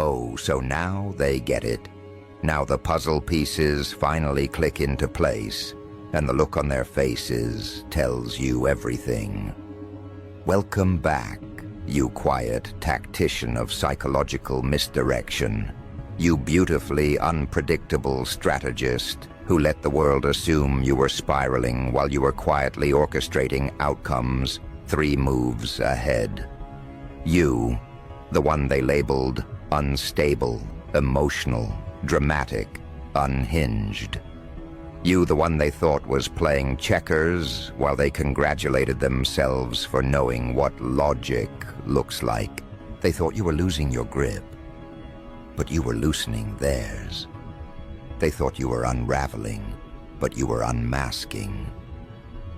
Oh, so now they get it. Now the puzzle pieces finally click into place, and the look on their faces tells you everything. Welcome back, you quiet tactician of psychological misdirection. You beautifully unpredictable strategist who let the world assume you were spiraling while you were quietly orchestrating outcomes 3 moves ahead. You, the one they labeled unstable, emotional, dramatic, unhinged. You, the one they thought was playing checkers while they congratulated themselves for knowing what logic looks like. They thought you were losing your grip, but you were loosening theirs. They thought you were unraveling, but you were unmasking.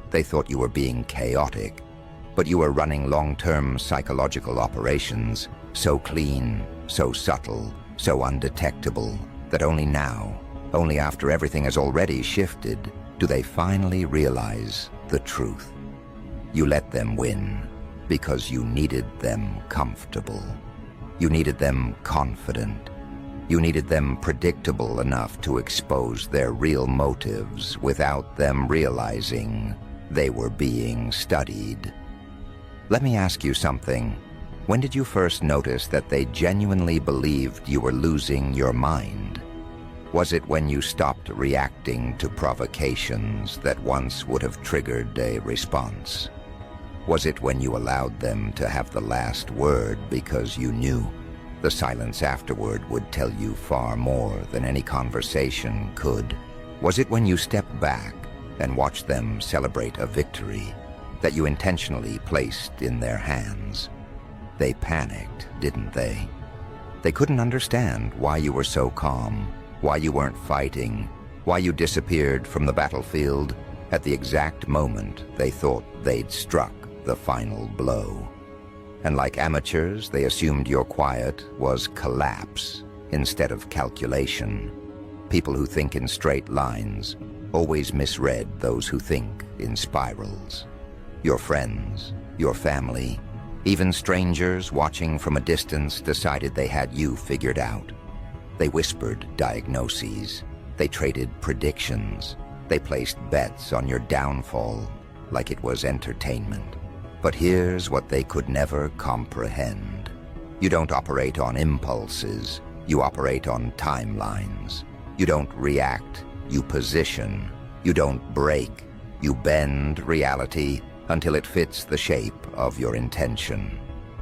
They thought you were being chaotic, but you were running long-term psychological operations, so clean, so subtle, so undetectable, that only now, only after everything has already shifted, do they finally realize the truth. You let them win because you needed them comfortable. You needed them confident. You needed them predictable enough to expose their real motives without them realizing they were being studied. Let me ask you something. When did you first notice that they genuinely believed you were losing your mind? Was it when you stopped reacting to provocations that once would have triggered a response? Was it when you allowed them to have the last word because you knew the silence afterward would tell you far more than any conversation could? Was it when you stepped back and watched them celebrate a victory that you intentionally placed in their hands? They panicked, didn't they? They couldn't understand why you were so calm, why you weren't fighting, why you disappeared from the battlefield at the exact moment they thought they'd struck the final blow. And like amateurs, they assumed your quiet was collapse instead of calculation. People who think in straight lines always misread those who think in spirals. Your friends, your family, even strangers watching from a distance decided they had you figured out. They whispered diagnoses. They traded predictions. They placed bets on your downfall like it was entertainment. But here's what they could never comprehend. You don't operate on impulses. You operate on timelines. You don't react. You position. You don't break. You bend reality until it fits the shape of your intention.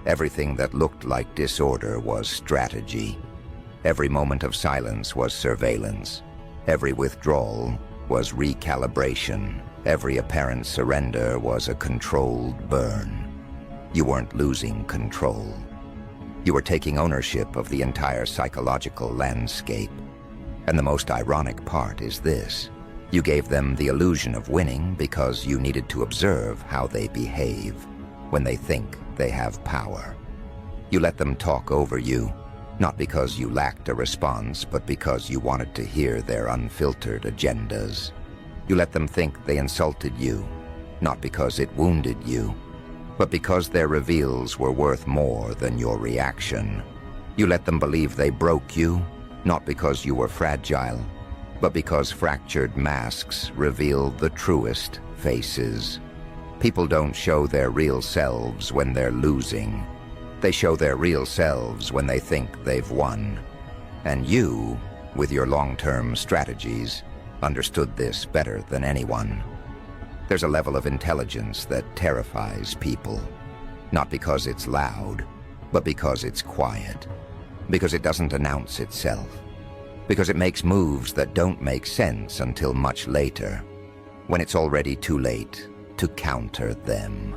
Everything that looked like disorder was strategy. Every moment of silence was surveillance. Every withdrawal was recalibration. Every apparent surrender was a controlled burn. You weren't losing control. You were taking ownership of the entire psychological landscape. And the most ironic part is this. You gave them the illusion of winning because you needed to observe how they behave when they think they have power. You let them talk over you, not because you lacked a response, but because you wanted to hear their unfiltered agendas. You let them think they insulted you, not because it wounded you, but because their reveals were worth more than your reaction. You let them believe they broke you, not because you were fragile, but because fractured masks reveal the truest faces. People don't show their real selves when they're losing. They show their real selves when they think they've won. And you, with your long-term strategies, understood this better than anyone. There's a level of intelligence that terrifies people, not because it's loud, but because it's quiet, because it doesn't announce itself, because it makes moves that don't make sense until much later, when it's already too late to counter them.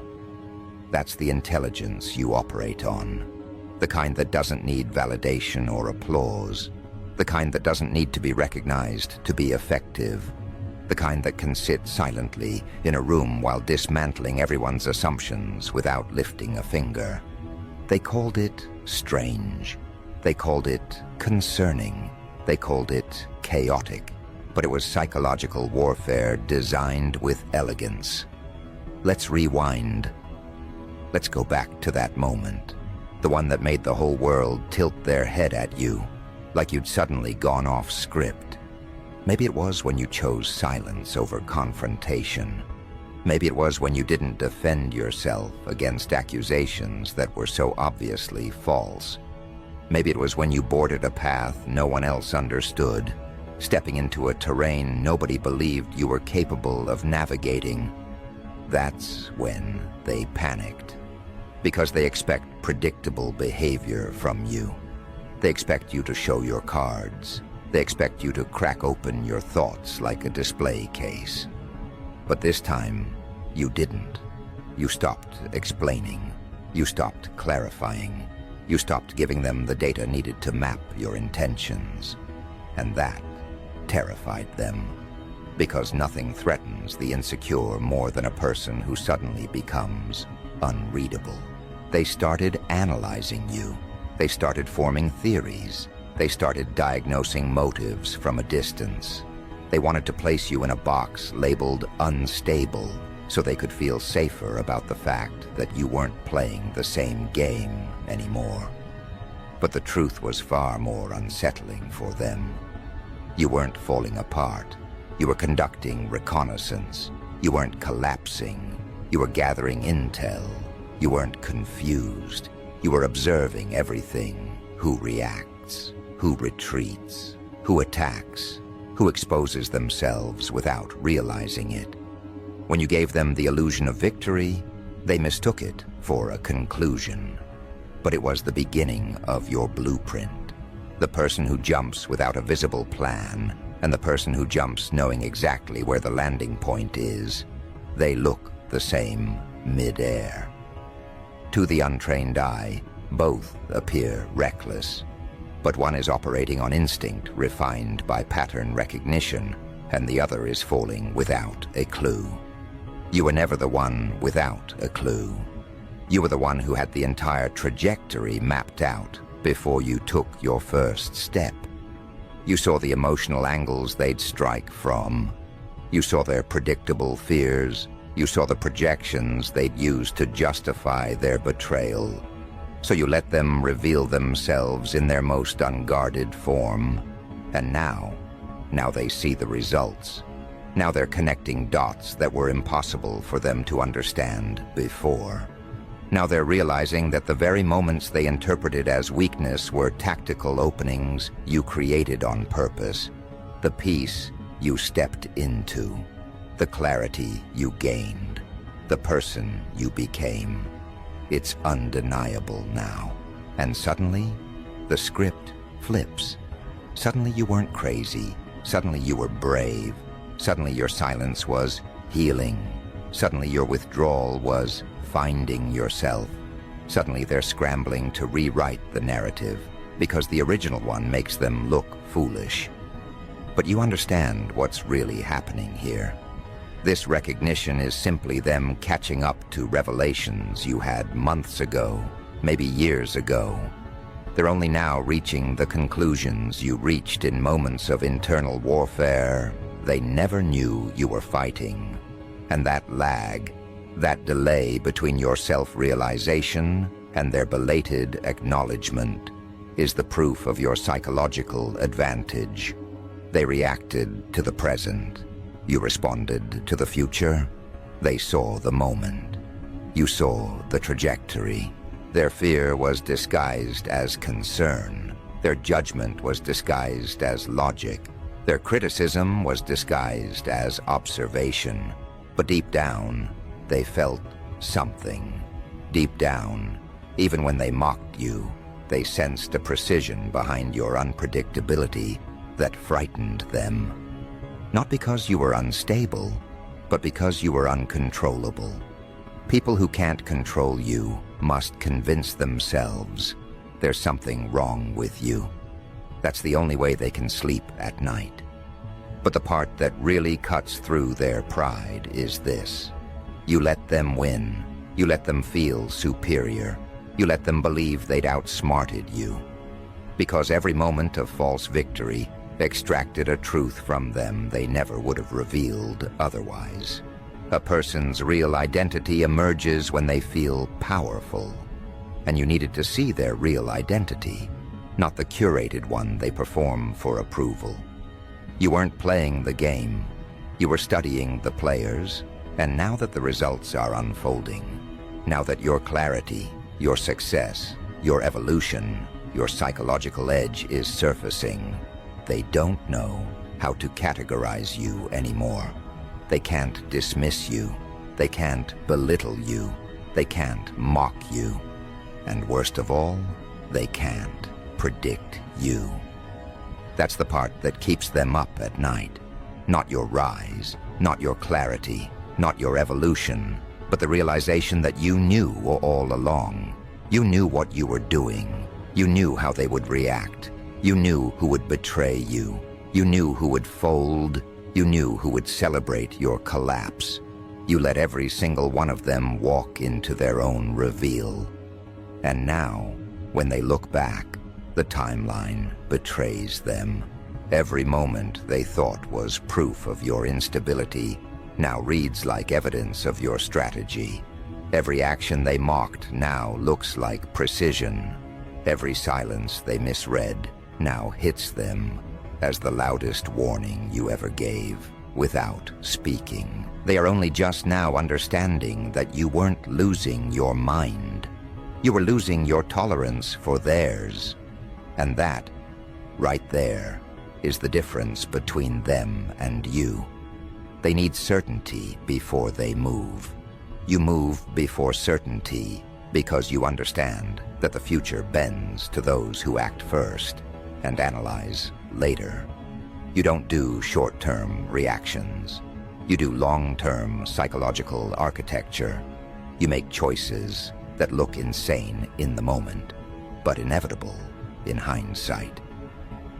That's the intelligence you operate on, the kind that doesn't need validation or applause, the kind that doesn't need to be recognized to be effective, the kind that can sit silently in a room while dismantling everyone's assumptions without lifting a finger. They called it strange. They called it concerning. They called it chaotic. But it was psychological warfare designed with elegance. Let's rewind. Let's go back to that moment. The one that made the whole world tilt their head at you, like you'd suddenly gone off script. Maybe it was when you chose silence over confrontation. Maybe it was when you didn't defend yourself against accusations that were so obviously false. Maybe it was when you boarded a path no one else understood, stepping into a terrain nobody believed you were capable of navigating. That's when they panicked. Because they expect predictable behavior from you. They expect you to show your cards. They expect you to crack open your thoughts like a display case. But this time, you didn't. You stopped explaining. You stopped clarifying. You stopped giving them the data needed to map your intentions. And that terrified them. Because nothing threatens the insecure more than a person who suddenly becomes unreadable. They started analyzing you. They started forming theories. They started diagnosing motives from a distance. They wanted to place you in a box labeled unstable so they could feel safer about the fact that you weren't playing the same game anymore. But the truth was far more unsettling for them. You weren't falling apart. You were conducting reconnaissance. You weren't collapsing. You were gathering intel. You weren't confused. You were observing everything. Who reacts, who retreats, who attacks, who exposes themselves without realizing it. When you gave them the illusion of victory, they mistook it for a conclusion. But it was the beginning of your blueprint. The person who jumps without a visible plan, and the person who jumps knowing exactly where the landing point is, they look the same mid-air. To the untrained eye, both appear reckless. But one is operating on instinct refined by pattern recognition, and the other is falling without a clue. You were never the one without a clue. You were the one who had the entire trajectory mapped out before you took your first step. You saw the emotional angles they'd strike from. You saw their predictable fears. You saw the projections they'd use to justify their betrayal. So you let them reveal themselves in their most unguarded form. And now they see the results. Now they're connecting dots that were impossible for them to understand before. Now they're realizing that the very moments they interpreted as weakness were tactical openings you created on purpose. The peace you stepped into. The clarity you gained. The person you became. It's undeniable now. And suddenly, the script flips. Suddenly you weren't crazy. Suddenly you were brave. Suddenly your silence was healing. Suddenly your withdrawal was finding yourself. Suddenly they're scrambling to rewrite the narrative because the original one makes them look foolish. But you understand what's really happening here. This recognition is simply them catching up to revelations you had months ago, maybe years ago. They're only now reaching the conclusions you reached in moments of internal warfare they never knew you were fighting. And that lag, that delay between your self-realization and their belated acknowledgement, is the proof of your psychological advantage. They reacted to the present. You responded to the future. They saw the moment. You saw the trajectory. Their fear was disguised as concern. Their judgment was disguised as logic. Their criticism was disguised as observation. But deep down, they felt something. Deep down, even when they mocked you, they sensed a precision behind your unpredictability that frightened them. Not because you were unstable, but because you were uncontrollable. People who can't control you must convince themselves there's something wrong with you. That's the only way they can sleep at night. But the part that really cuts through their pride is this. You let them win. You let them feel superior. You let them believe they'd outsmarted you. Because every moment of false victory extracted a truth from them they never would have revealed otherwise. A person's real identity emerges when they feel powerful. and you needed to see their real identity, not the curated one they perform for approval. You weren't playing the game, you were studying the players, and now that the results are unfolding, now that your clarity, your success, your evolution, your psychological edge is surfacing, they don't know how to categorize you anymore. They can't dismiss you. They can't belittle you. They can't mock you. And worst of all, they can't predict you. That's the part that keeps them up at night. Not your rise, not your clarity, not your evolution, but the realization that you knew all along. You knew what you were doing. You knew how they would react. You knew who would betray you. You knew who would fold. You knew who would celebrate your collapse. You let every single one of them walk into their own reveal. And now, when they look back, the timeline betrays them. Every moment they thought was proof of your instability now reads like evidence of your strategy. Every action they mocked now looks like precision. Every silence they misread now hits them as the loudest warning you ever gave without speaking. They are only just now understanding that you weren't losing your mind. You were losing your tolerance for theirs. And that, right there, is the difference between them and you. They need certainty before they move. You move before certainty because you understand that the future bends to those who act first and analyze later. You don't do short-term reactions. You do long-term psychological architecture. You make choices that look insane in the moment, but inevitable in hindsight.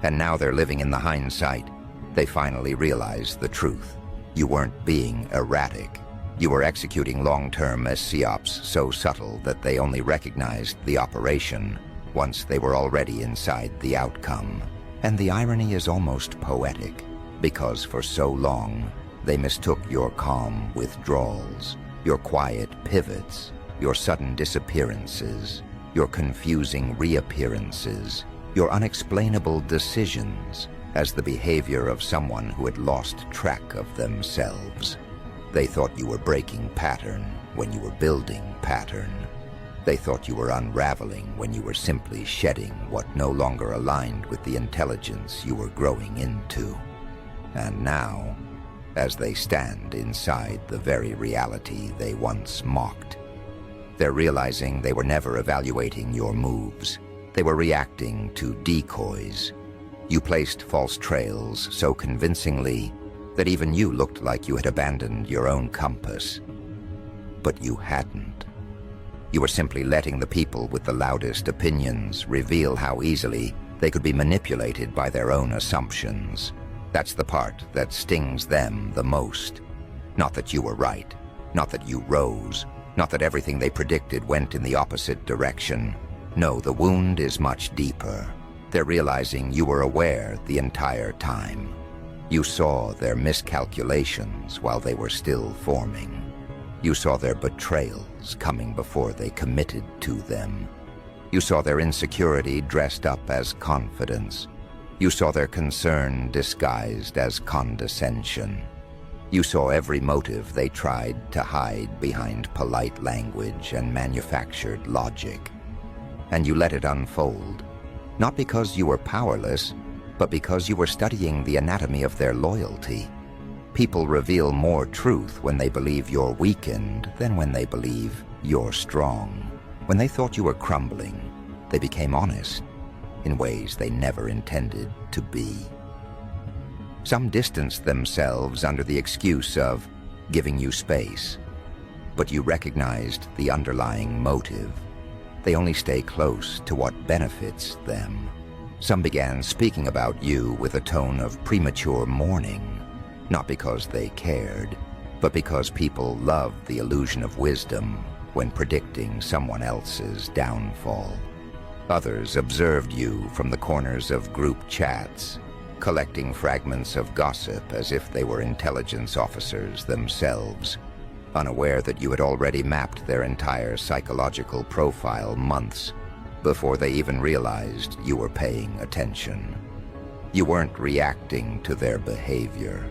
And now they're living in the hindsight. They finally realize the truth. You weren't being erratic. You were executing long-term as Psyops so subtle that they only recognized the operation once they were already inside the outcome. And the irony is almost poetic, because for so long, they mistook your calm withdrawals, your quiet pivots, your sudden disappearances, your confusing reappearances, your unexplainable decisions as the behavior of someone who had lost track of themselves. They thought you were breaking pattern when you were building pattern. They thought you were unraveling when you were simply shedding what no longer aligned with the intelligence you were growing into. And now, as they stand inside the very reality they once mocked, they're realizing they were never evaluating your moves. They were reacting to decoys. You placed false trails so convincingly that even you looked like you had abandoned your own compass. But you hadn't. You were simply letting the people with the loudest opinions reveal how easily they could be manipulated by their own assumptions. That's the part that stings them the most. Not that you were right, not that you rose, not that everything they predicted went in the opposite direction. No, the wound is much deeper. They're realizing you were aware the entire time. You saw their miscalculations while they were still forming. You saw their betrayals coming before they committed to them. You saw their insecurity dressed up as confidence. You saw their concern disguised as condescension. You saw every motive they tried to hide behind polite language and manufactured logic. And you let it unfold, not because you were powerless, but because you were studying the anatomy of their loyalty. People reveal more truth when they believe you're weakened than when they believe you're strong. When they thought you were crumbling, they became honest in ways they never intended to be. Some distanced themselves under the excuse of giving you space, but you recognized the underlying motive. They only stay close to what benefits them. Some began speaking about you with a tone of premature mourning, not because they cared, but because people loved the illusion of wisdom when predicting someone else's downfall. Others observed you from the corners of group chats, collecting fragments of gossip as if they were intelligence officers themselves. unaware that you had already mapped their entire psychological profile months before they even realized you were paying attention. You weren't reacting to their behavior.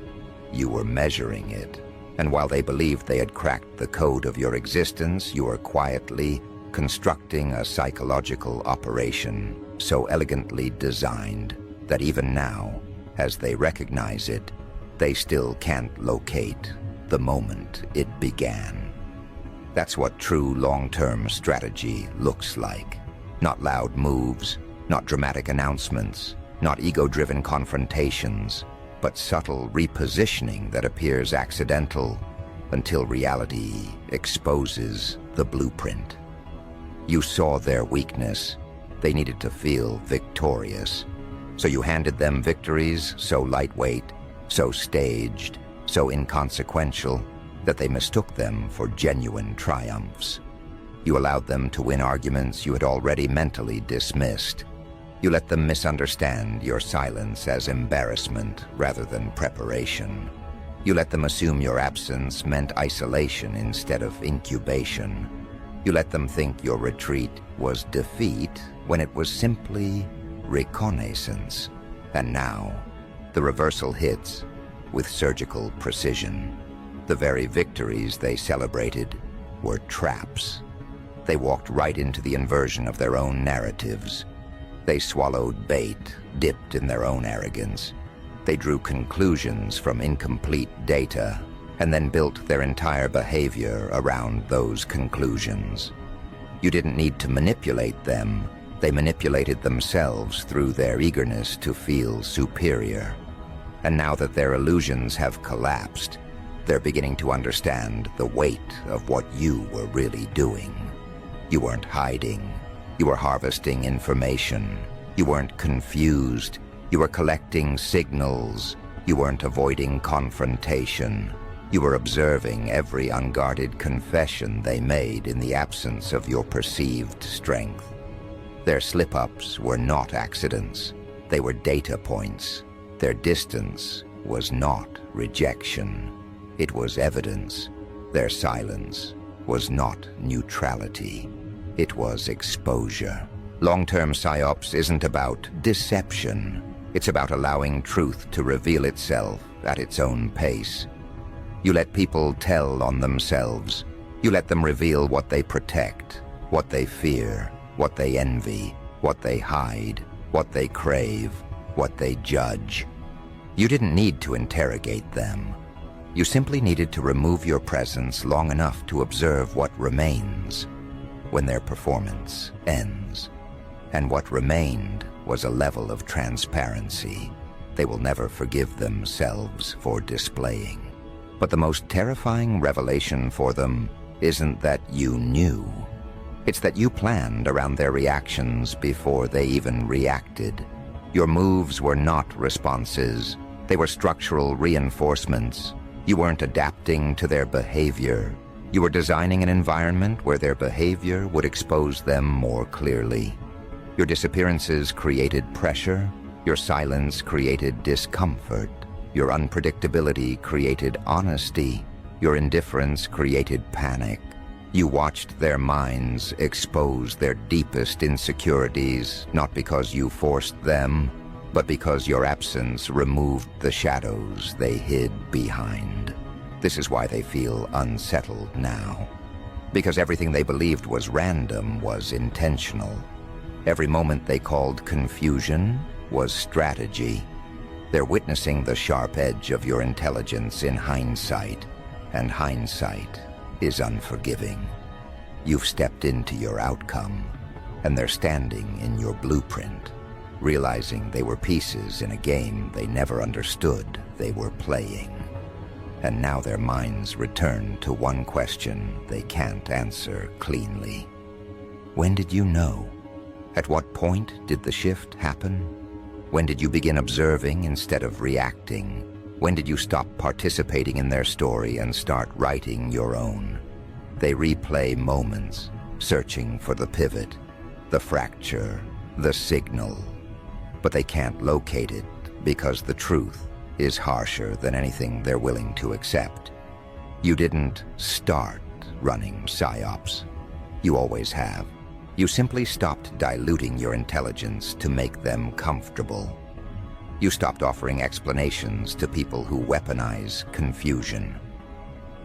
You were measuring it. And while they believed they had cracked the code of your existence, you were quietly constructing a psychological operation so elegantly designed that even now, as they recognize it, they still can't locate the moment it began. That's what true long-term strategy looks like. Not loud moves, not dramatic announcements, not ego-driven confrontations, but subtle repositioning that appears accidental until reality exposes the blueprint. You saw their weakness. They needed to feel victorious. So you handed them victories so lightweight, so staged, so inconsequential that they mistook them for genuine triumphs. You allowed them to win arguments you had already mentally dismissed. You let them misunderstand your silence as embarrassment rather than preparation. You let them assume your absence meant isolation instead of incubation. You let them think your retreat was defeat when it was simply reconnaissance. And now, the reversal hits with surgical precision. The very victories they celebrated were traps. They walked right into the inversion of their own narratives. They swallowed bait, dipped in their own arrogance. They drew conclusions from incomplete data, and then built their entire behavior around those conclusions. You didn't need to manipulate them. They manipulated themselves through their eagerness to feel superior. And now that their illusions have collapsed, they're beginning to understand the weight of what you were really doing. You weren't hiding. You were harvesting information. You weren't confused. You were collecting signals. You weren't avoiding confrontation. You were observing every unguarded confession they made in the absence of your perceived strength. Their slip-ups were not accidents. They were data points. Their distance was not rejection. It was evidence. Their silence was not neutrality. It was exposure. Long-term Psyops isn't about deception. It's about allowing truth to reveal itself at its own pace. You let people tell on themselves. You let them reveal what they protect, what they fear, what they envy, what they hide, what they crave, what they judge. You didn't need to interrogate them. You simply needed to remove your presence long enough to observe what remains when their performance ends. And what remained was a level of transparency they will never forgive themselves for displaying. But the most terrifying revelation for them isn't that you knew. It's that you planned around their reactions before they even reacted. Your moves were not responses. They were structural reinforcements. You weren't adapting to their behavior. You were designing an environment where their behavior would expose them more clearly. Your disappearances created pressure. Your silence created discomfort. Your unpredictability created honesty. Your indifference created panic. You watched their minds expose their deepest insecurities, not because you forced them, but because your absence removed the shadows they hid behind. This is why they feel unsettled now. Because everything they believed was random was intentional. Every moment they called confusion was strategy. They're witnessing the sharp edge of your intelligence in hindsight, and hindsight is unforgiving. You've stepped into your outcome, and they're standing in your blueprint, realizing they were pieces in a game they never understood they were playing. And now their minds return to one question they can't answer cleanly. When did you know? At what point did the shift happen? When did you begin observing instead of reacting? When did you stop participating in their story and start writing your own? They replay moments, searching for the pivot, the fracture, the signal. But they can't locate it because the truth is harsher than anything they're willing to accept. You didn't start running Psyops. You always have. You simply stopped diluting your intelligence to make them comfortable. You stopped offering explanations to people who weaponize confusion.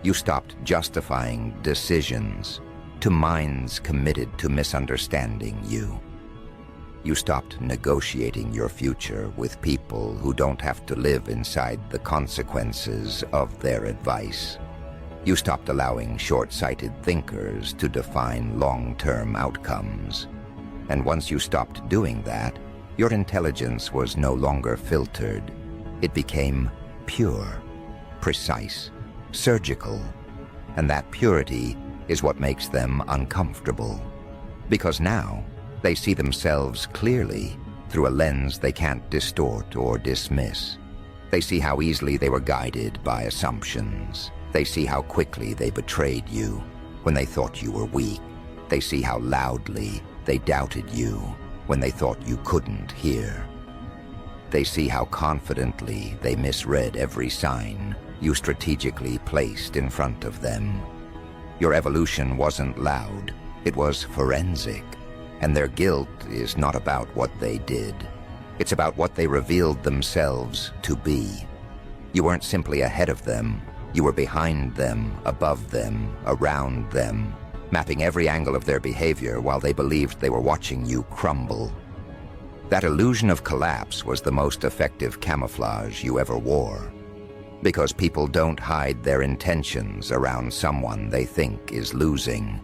You stopped justifying decisions to minds committed to misunderstanding you. You stopped negotiating your future with people who don't have to live inside the consequences of their advice. You stopped allowing short-sighted thinkers to define long-term outcomes. And once you stopped doing that, your intelligence was no longer filtered. It became pure, precise, surgical. And that purity is what makes them uncomfortable. Because now, they see themselves clearly through a lens they can't distort or dismiss. They see how easily they were guided by assumptions. They see how quickly they betrayed you when they thought you were weak. They see how loudly they doubted you when they thought you couldn't hear. They see how confidently they misread every sign you strategically placed in front of them. Your evolution wasn't loud, it was forensic. And their guilt is not about what they did. It's about what they revealed themselves to be. You weren't simply ahead of them. You were behind them, above them, around them, mapping every angle of their behavior while they believed they were watching you crumble. That illusion of collapse was the most effective camouflage you ever wore. Because people don't hide their intentions around someone they think is losing.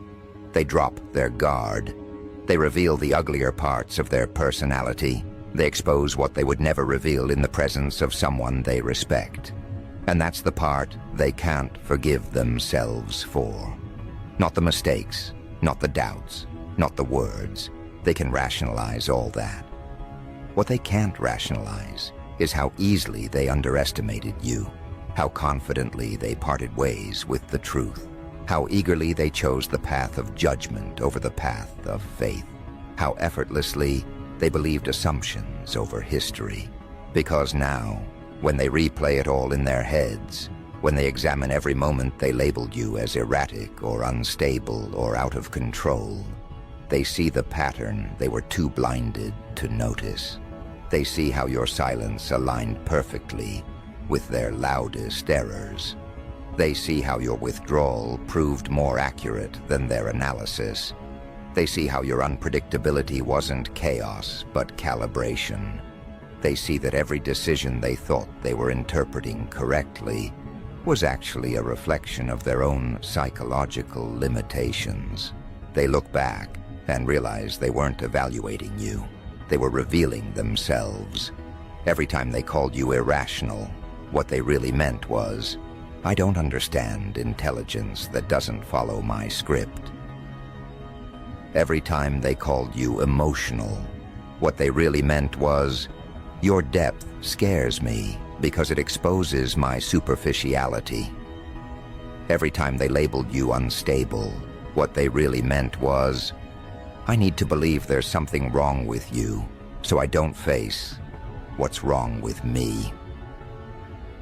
They drop their guard. They reveal the uglier parts of their personality. They expose what they would never reveal in the presence of someone they respect. And that's the part they can't forgive themselves for. Not the mistakes, not the doubts, not the words. They can rationalize all that. What they can't rationalize is how easily they underestimated you, how confidently they parted ways with the truth, how eagerly they chose the path of judgment over the path of faith, how effortlessly they believed assumptions over history. Because now, when they replay it all in their heads, when they examine every moment they labeled you as erratic or unstable or out of control, they see the pattern they were too blinded to notice. They see how your silence aligned perfectly with their loudest errors. They see how your withdrawal proved more accurate than their analysis. They see how your unpredictability wasn't chaos, but calibration. They see that every decision they thought they were interpreting correctly was actually a reflection of their own psychological limitations. They look back and realize they weren't evaluating you. They were revealing themselves. Every time they called you irrational, what they really meant was, I don't understand intelligence that doesn't follow my script. Every time they called you emotional, what they really meant was, your depth scares me because it exposes my superficiality. Every time they labeled you unstable, what they really meant was, I need to believe there's something wrong with you, so I don't face what's wrong with me.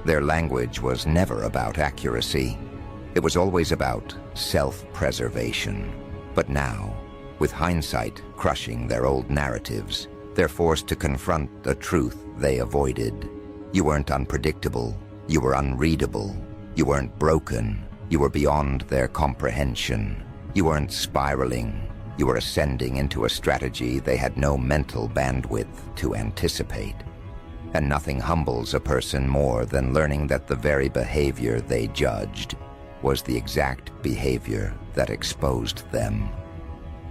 Their language was never about accuracy. It was always about self-preservation. But now, with hindsight crushing their old narratives, they're forced to confront a truth they avoided. You weren't unpredictable. You were unreadable. You weren't broken. You were beyond their comprehension. You weren't spiraling. You were ascending into a strategy they had no mental bandwidth to anticipate. And nothing humbles a person more than learning that the very behavior they judged was the exact behavior that exposed them.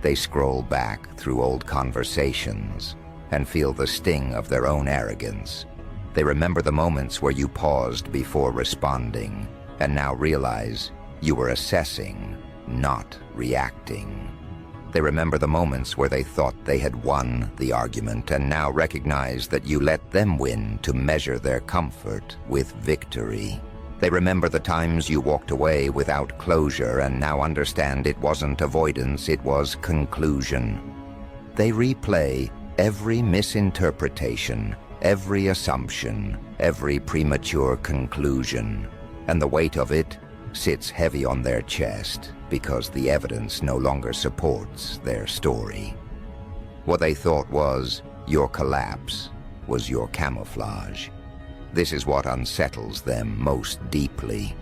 They scroll back through old conversations and feel the sting of their own arrogance. They remember the moments where you paused before responding and now realize you were assessing, not reacting. They remember the moments where they thought they had won the argument and now recognize that you let them win to measure their comfort with victory. They remember the times you walked away without closure and now understand it wasn't avoidance, it was conclusion. They replay every misinterpretation, every assumption, every premature conclusion, and the weight of it sits heavy on their chest because the evidence no longer supports their story. What they thought was your collapse was your camouflage. This is what unsettles them most deeply,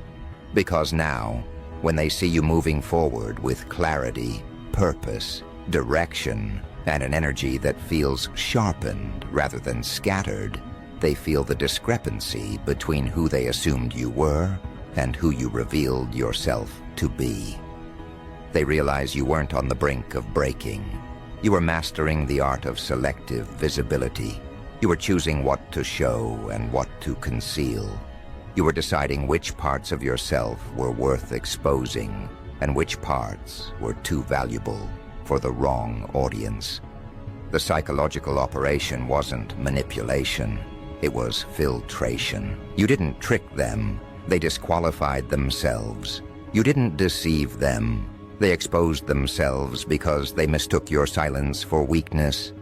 because now, when they see you moving forward with clarity, purpose, direction, and an energy that feels sharpened rather than scattered, they feel the discrepancy between who they assumed you were and who you revealed yourself to be. They realize you weren't on the brink of breaking. You were mastering the art of selective visibility. You were choosing what to show and what to conceal. You were deciding which parts of yourself were worth exposing and which parts were too valuable for the wrong audience. The psychological operation wasn't manipulation. It was filtration. You didn't trick them. They disqualified themselves. You didn't deceive them. They exposed themselves because they mistook your silence for weakness.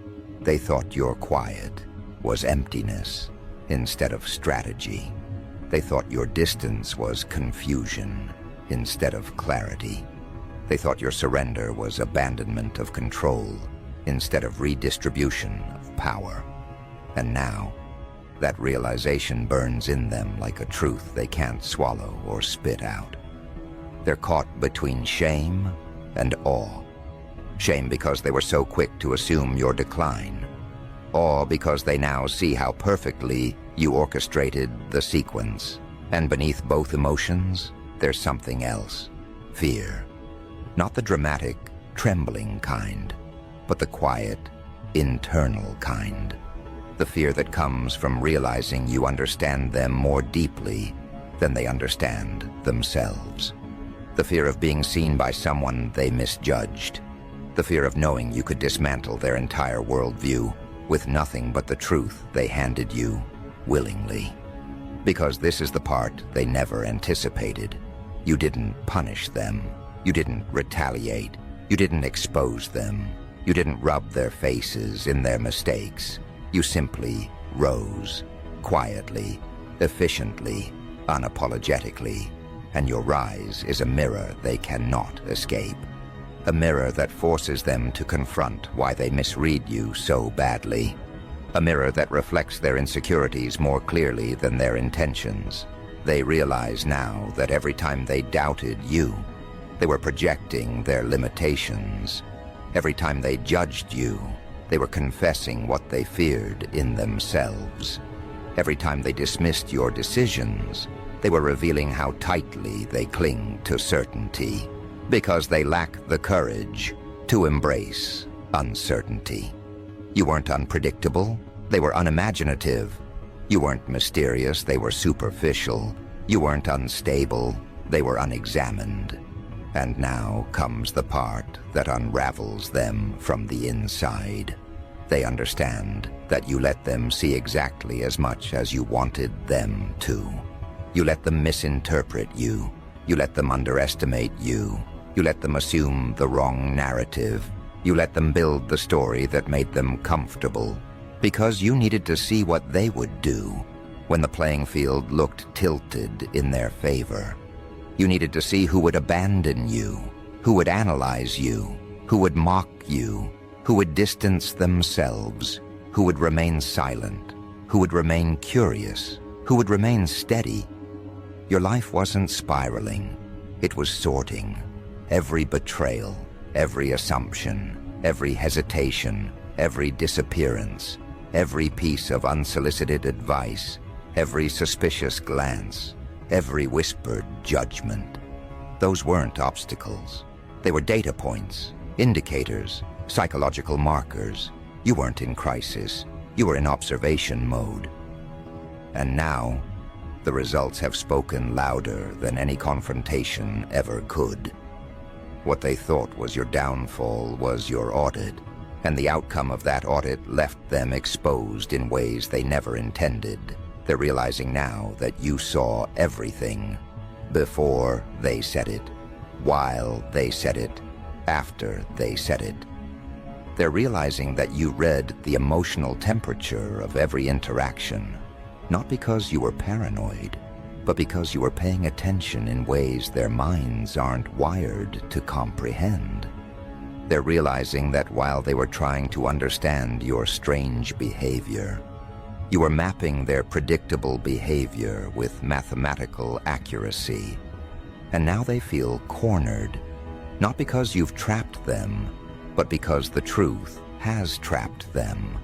They thought your quiet was emptiness instead of strategy. They thought your distance was confusion instead of clarity. They thought your surrender was abandonment of control instead of redistribution of power. And now, that realization burns in them like a truth they can't swallow or spit out. They're caught between shame and awe. Shame because they were so quick to assume your decline. Awe because they now see how perfectly you orchestrated the sequence. And beneath both emotions, there's something else. Fear. Not the dramatic, trembling kind, but the quiet, internal kind. The fear that comes from realizing you understand them more deeply than they understand themselves. The fear of being seen by someone they misjudged. The fear of knowing you could dismantle their entire worldview with nothing but the truth they handed you willingly. Because this is the part they never anticipated. You didn't punish them. You didn't retaliate. You didn't expose them. You didn't rub their faces in their mistakes. You simply rose, quietly, efficiently, unapologetically, and your rise is a mirror they cannot escape. A mirror that forces them to confront why they misread you so badly. A mirror that reflects their insecurities more clearly than their intentions. They realize now that every time they doubted you, they were projecting their limitations. Every time they judged you, they were confessing what they feared in themselves. Every time they dismissed your decisions, they were revealing how tightly they cling to certainty, because they lack the courage to embrace uncertainty. You weren't unpredictable, they were unimaginative. You weren't mysterious, they were superficial. You weren't unstable, they were unexamined. And now comes the part that unravels them from the inside. They understand that you let them see exactly as much as you wanted them to. You let them misinterpret you. You let them underestimate you. You let them assume the wrong narrative. You let them build the story that made them comfortable, because you needed to see what they would do when the playing field looked tilted in their favor. You needed to see who would abandon you, who would analyze you, who would mock you, who would distance themselves, who would remain silent, who would remain curious, who would remain steady. Your life wasn't spiraling, it was sorting. Every betrayal, every assumption, every hesitation, every disappearance, every piece of unsolicited advice, every suspicious glance, every whispered judgment. Those weren't obstacles. They were data points, indicators, psychological markers. You weren't in crisis. You were in observation mode. And now, the results have spoken louder than any confrontation ever could. What they thought was your downfall was your audit, and the outcome of that audit left them exposed in ways they never intended. They're realizing now that you saw everything, before they said it, while they said it, after they said it. They're realizing that you read the emotional temperature of every interaction, not because you were paranoid, but because you were paying attention in ways their minds aren't wired to comprehend. They're realizing that while they were trying to understand your strange behavior, you were mapping their predictable behavior with mathematical accuracy. And now they feel cornered, not because you've trapped them, but because the truth has trapped them.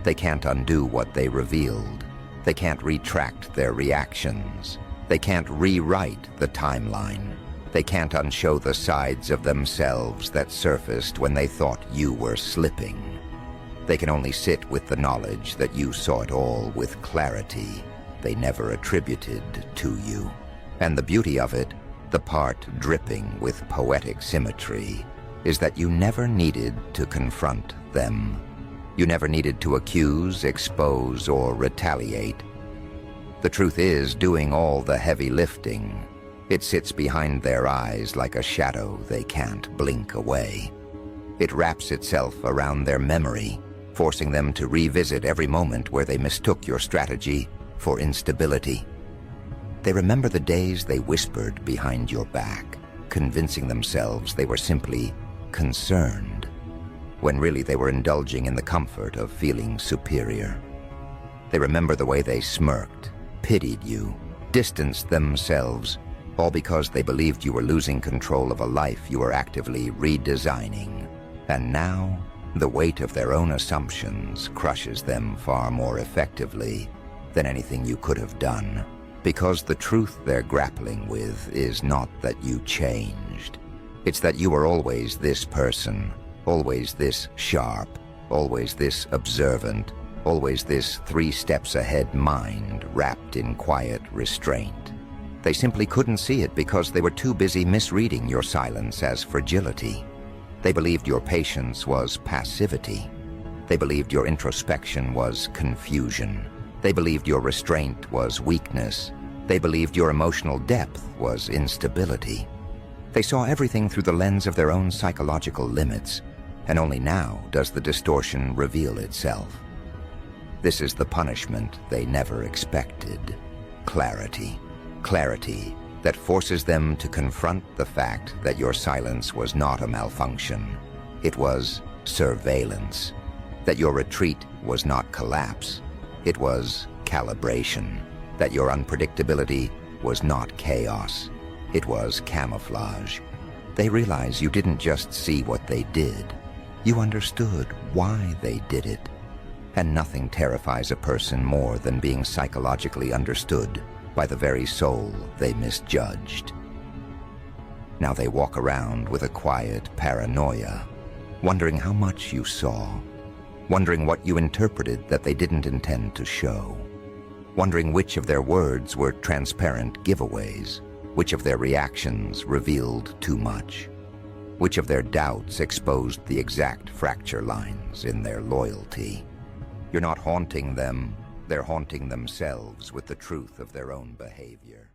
They can't undo what they revealed. They can't retract their reactions. They can't rewrite the timeline. They can't unshow the sides of themselves that surfaced when they thought you were slipping. They can only sit with the knowledge that you saw it all with clarity they never attributed to you. And the beauty of it, the part dripping with poetic symmetry, is that you never needed to confront them. You never needed to accuse, expose, or retaliate. The truth is doing all the heavy lifting. It sits behind their eyes like a shadow they can't blink away. It wraps itself around their memory, forcing them to revisit every moment where they mistook your strategy for instability. They remember the days they whispered behind your back, convincing themselves they were simply concerned, when really they were indulging in the comfort of feeling superior. They remember the way they smirked, pitied you, distanced themselves, all because they believed you were losing control of a life you were actively redesigning. And now, the weight of their own assumptions crushes them far more effectively than anything you could have done, because the truth they're grappling with is not that you changed. It's that you were always this person, always this sharp, always this observant, always this 3 steps ahead mind wrapped in quiet restraint. They simply couldn't see it because they were too busy misreading your silence as fragility. They believed your patience was passivity. They believed your introspection was confusion. They believed your restraint was weakness. They believed your emotional depth was instability. They saw everything through the lens of their own psychological limits, and only now does the distortion reveal itself. This is the punishment they never expected. Clarity. Clarity that forces them to confront the fact that your silence was not a malfunction. It was surveillance. That your retreat was not collapse. It was calibration. That your unpredictability was not chaos. It was camouflage. They realize you didn't just see what they did. You understood why they did it. And nothing terrifies a person more than being psychologically understood by the very soul they misjudged. Now they walk around with a quiet paranoia, wondering how much you saw, wondering what you interpreted that they didn't intend to show, wondering which of their words were transparent giveaways, which of their reactions revealed too much, which of their doubts exposed the exact fracture lines in their loyalty. You're not haunting them, they're haunting themselves with the truth of their own behavior.